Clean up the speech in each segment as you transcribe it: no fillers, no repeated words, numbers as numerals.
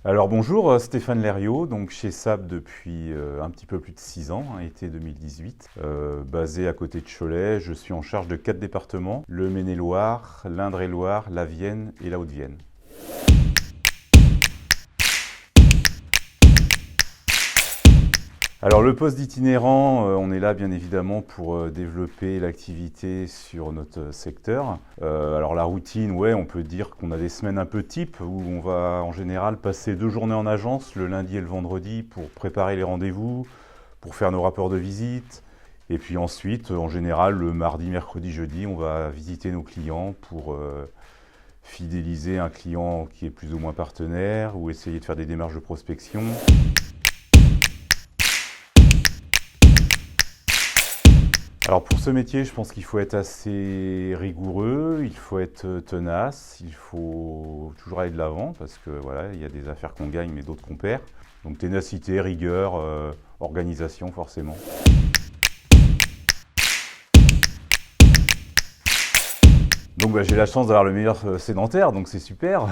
Alors bonjour, Stéphane Leriot, donc chez SAP depuis un petit peu plus de 6 ans, été 2018. Basé à côté de Cholet, je suis en charge de 4 départements, le Maine-et-Loire, l'Indre-et-Loire, la Vienne et la Haute-Vienne. Alors le poste d'itinérant, on est là bien évidemment pour développer l'activité sur notre secteur. Alors la routine, ouais, on peut dire qu'on a des semaines un peu type où on va en général passer 2 journées en agence, le lundi et le vendredi, pour préparer les rendez-vous, pour faire nos rapports de visite. Et puis ensuite, en général, le mardi, mercredi, jeudi, on va visiter nos clients pour fidéliser un client qui est plus ou moins partenaire ou essayer de faire des démarches de prospection. Alors pour ce métier, je pense qu'il faut être assez rigoureux, il faut être tenace, il faut toujours aller de l'avant parce que voilà, il y a des affaires qu'on gagne mais d'autres qu'on perd. Donc ténacité, rigueur, organisation forcément. Donc j'ai la chance d'avoir le meilleur sédentaire, donc c'est super.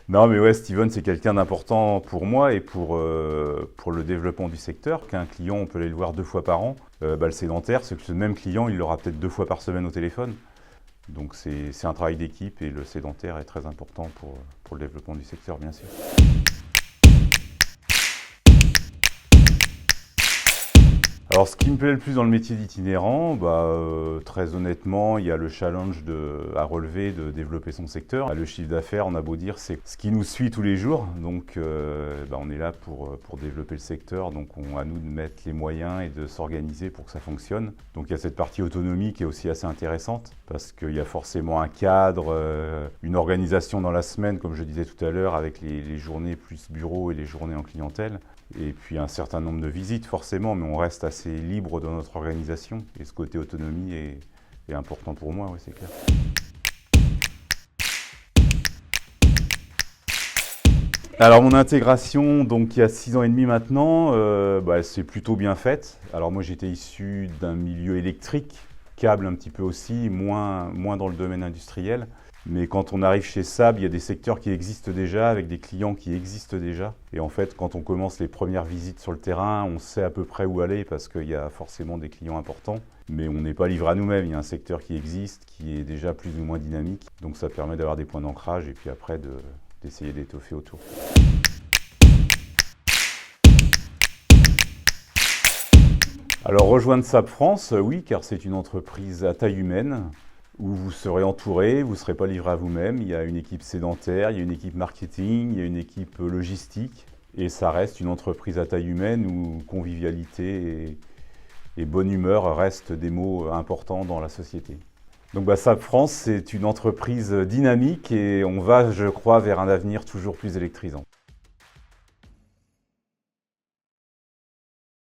Non mais ouais, Steven c'est quelqu'un d'important pour moi et pour le développement du secteur. Qu'un client, on peut aller le voir 2 fois par an. Le sédentaire, c'est que ce même client, il l'aura peut-être 2 fois par semaine au téléphone. Donc c'est un travail d'équipe et le sédentaire est très important pour le développement du secteur, bien sûr. Alors, ce qui me plaît le plus dans le métier d'itinérant, très honnêtement, il y a le challenge à relever de développer son secteur. Le chiffre d'affaires, on a beau dire, c'est ce qui nous suit tous les jours. Donc, on est là pour développer le secteur. Donc, à nous de mettre les moyens et de s'organiser pour que ça fonctionne. Donc, il y a cette partie autonomie qui est aussi assez intéressante parce qu'il y a forcément un cadre, une organisation dans la semaine, comme je disais tout à l'heure, avec les journées plus bureau et les journées en clientèle. Et puis un certain nombre de visites forcément, mais on reste assez libre dans notre organisation. Et ce côté autonomie est important pour moi, ouais, c'est clair. Alors mon intégration, donc il y a 6 ans et demi maintenant, c'est plutôt bien faite. Alors moi j'étais issu d'un milieu électrique, câble un petit peu aussi, moins dans le domaine industriel. Mais quand on arrive chez SAP, il y a des secteurs qui existent déjà, avec des clients qui existent déjà. Et en fait, quand on commence les premières visites sur le terrain, on sait à peu près où aller parce qu'il y a forcément des clients importants. Mais on n'est pas livré à nous-mêmes, il y a un secteur qui existe, qui est déjà plus ou moins dynamique. Donc ça permet d'avoir des points d'ancrage et puis après d'essayer d'étoffer autour. Alors rejoindre SAP France, oui, car c'est une entreprise à taille humaine, où vous serez entouré, vous ne serez pas livré à vous-même. Il y a une équipe sédentaire, il y a une équipe marketing, il y a une équipe logistique. Et ça reste une entreprise à taille humaine où convivialité et bonne humeur restent des mots importants dans la société. Donc SAP France, c'est une entreprise dynamique et on va, je crois, vers un avenir toujours plus électrisant.